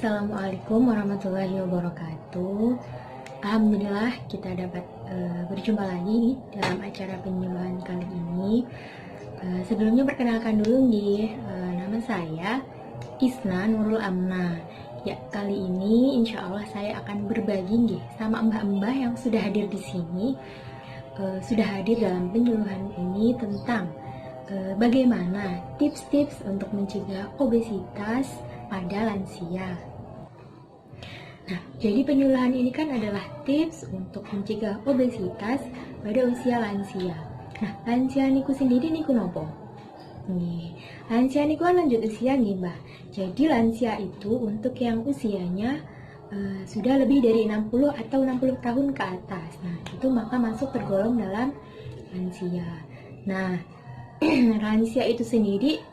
Assalamualaikum warahmatullahi wabarakatuh. Alhamdulillah kita dapat berjumpa lagi dalam acara penyuluhan kali ini. Sebelumnya perkenalkan dulu nih, nama saya Isna Nurul Amna. Ya, kali ini insya Allah saya akan berbagi nih sama mbah-mbah yang sudah hadir di sini, sudah hadir dalam penyuluhan ini tentang bagaimana tips-tips untuk mencegah obesitas pada lansia. Nah, jadi penyuluhan ini kan adalah tips untuk mencegah obesitas pada usia lansia. Nah, lansia niku sendiri niku nopo? Nih, lansia niku kan lanjut usia nih, Mbak. Jadi lansia itu untuk yang usianya sudah lebih dari 60 atau 60 tahun ke atas. Nah, itu maka masuk tergolong dalam lansia. Nah, lansia itu sendiri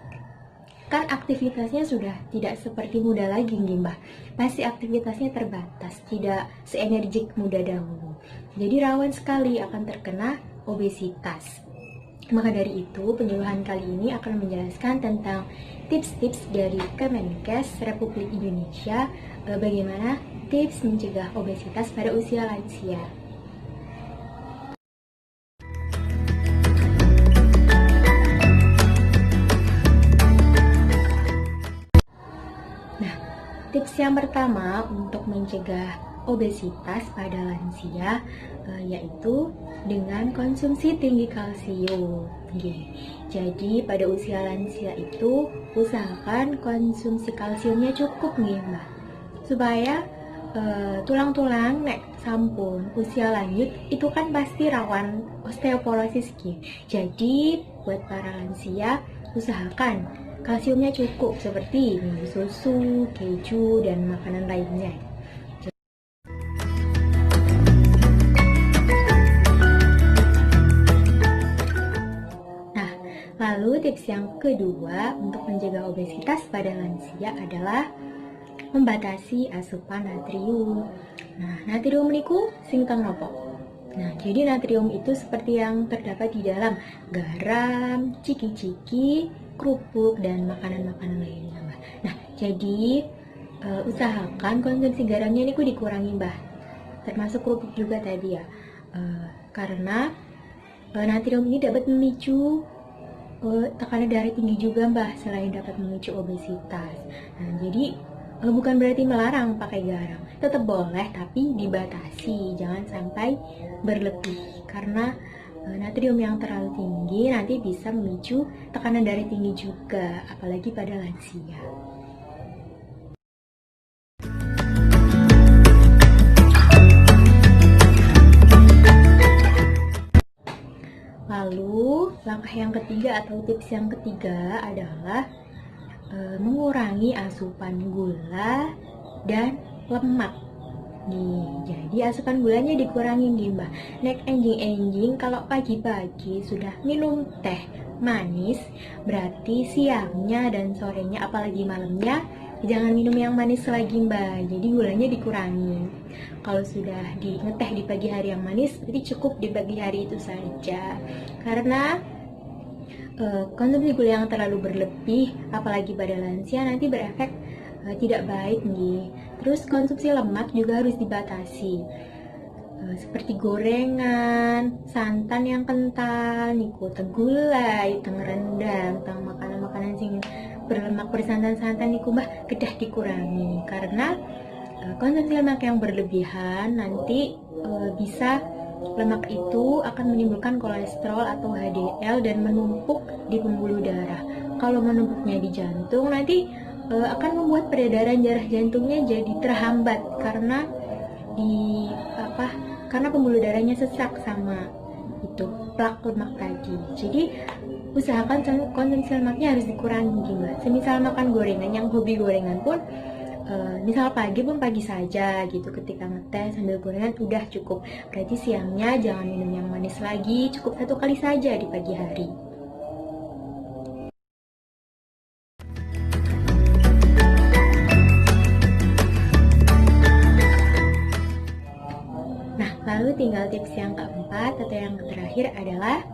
kan aktivitasnya sudah tidak seperti muda lagi nih Mbak. Pasti aktivitasnya terbatas, tidak seenergik muda dahulu. Jadi rawan sekali akan terkena obesitas. Maka dari itu penyuluhan kali ini akan menjelaskan tentang tips-tips dari Kemenkes Republik Indonesia, bagaimana tips mencegah obesitas pada usia lansia. Tips yang pertama untuk mencegah obesitas pada lansia yaitu dengan konsumsi tinggi kalsium. Jadi pada usia lansia itu usahakan konsumsi kalsiumnya cukup nih Mbak, supaya tulang-tulang nek sampun usia lanjut itu kan pasti rawan osteoporosis gitu. Jadi buat para lansia usahakan kalsiumnya cukup seperti minum susu, keju, dan makanan lainnya. Nah, lalu tips yang kedua untuk mencegah obesitas pada lansia adalah membatasi asupan natrium. Nah, natrium niku sing teng nopo? Nah, jadi natrium itu seperti yang terdapat di dalam garam, ciki-ciki, kerupuk, dan makanan-makanan lainnya, Mbak. Nah, jadi usahakan konsumsi garamnya ini dikurangi, Mbak. Termasuk kerupuk juga tadi ya. Karena natrium ini dapat memicu tekanan darah tinggi juga, Mbak, selain dapat memicu obesitas. Nah, jadi bukan berarti melarang pakai garam. Tetap boleh, tapi dibatasi. Jangan sampai berlebih. Karena natrium yang terlalu tinggi nanti bisa memicu tekanan darah tinggi juga, apalagi pada lansia. Lalu, langkah yang ketiga atau tips yang ketiga adalah mengurangi asupan gula dan lemak. Nih, jadi asupan gulanya dikurangi nih Mbak. Nek enjing-enjing kalau pagi-pagi sudah minum teh manis, berarti siangnya dan sorenya apalagi malamnya jangan minum yang manis lagi Mbak. Jadi gulanya dikurangi. Kalau sudah ngeteh di pagi hari yang manis, berarti cukup di pagi hari itu saja. Karena konsumsi gula yang terlalu berlebih, apalagi pada lansia, nanti berefek tidak baik nih. Terus konsumsi lemak juga harus dibatasi, seperti gorengan, santan yang kental, niku gulai, teng rendang, teng makanan-makanan sing berlemak bersantan-santan niku Mbah kedah dikurangi. Karena konsumsi lemak yang berlebihan nanti bisa lemak itu akan menimbulkan kolesterol atau HDL dan menumpuk di pembuluh darah. Kalau menumpuknya di jantung nanti akan membuat peredaran darah jantungnya jadi terhambat karena karena pembuluh darahnya sesak sama itu plak lemak tadi. Jadi usahakan konsumsi lemaknya harus dikurangi Mbak. Semisal makan gorengan, yang hobi gorengan pun misal pagi pun pagi saja gitu, ketika ngeteh sambil gorengan udah cukup. Berarti siangnya jangan minum yang manis lagi, cukup 1 kali saja di pagi hari. Nah, lalu tinggal tips yang keempat atau yang terakhir adalah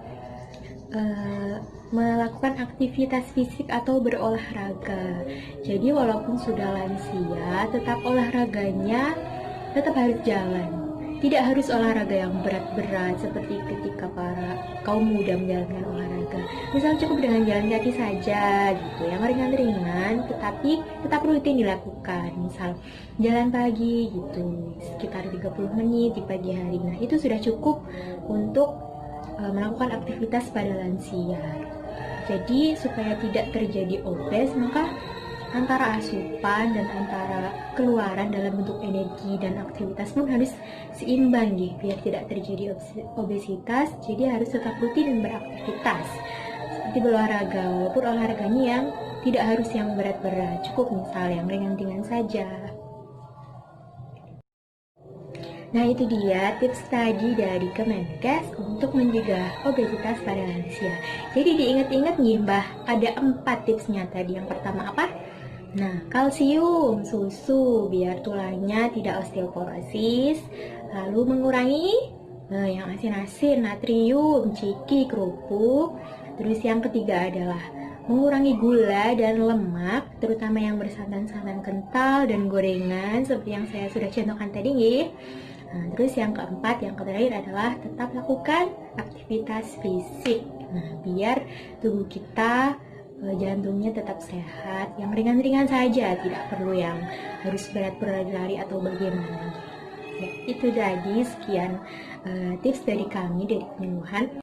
melakukan aktivitas fisik atau berolahraga. Jadi walaupun sudah lansia, tetap olahraganya tetap harus jalan. Tidak harus olahraga yang berat-berat seperti ketika para kaum muda menjalankan olahraga. Misal cukup dengan jalan kaki saja gitu, yang ringan-ringan tetapi tetap rutin dilakukan. Misal jalan pagi gitu, sekitar 30 menit di pagi hari. Nah, itu sudah cukup untuk melakukan aktivitas pada lansia. Jadi supaya tidak terjadi obes, maka antara asupan dan antara keluaran dalam bentuk energi dan aktivitas pun harus seimbang nih, biar tidak terjadi obesitas. Jadi harus tetap rutin dan beraktivitas seperti berolahraga, walaupun olahraganya yang tidak harus yang berat-berat, cukup misal yang ringan-ringan saja. Nah, itu dia tips tadi dari Kemenkes untuk mencegah obesitas pada lansia. Jadi diingat-ingat nih Mbah, ada 4 tipsnya tadi. Yang pertama apa? Nah, kalsium, susu biar tulangnya tidak osteoporosis. Lalu mengurangi yang asin-asin, natrium, ciki, kerupuk. Terus yang ketiga adalah mengurangi gula dan lemak, terutama yang bersantan-santan kental dan gorengan seperti yang saya sudah contohkan tadi nih. Nah, terus yang keempat, yang terakhir adalah tetap lakukan aktivitas fisik. Nah, biar tubuh kita jantungnya tetap sehat, yang ringan-ringan saja, tidak perlu yang harus berat-berat lari atau bagaimana. Ya, itu tadi sekian tips dari kami dari penyembuhan.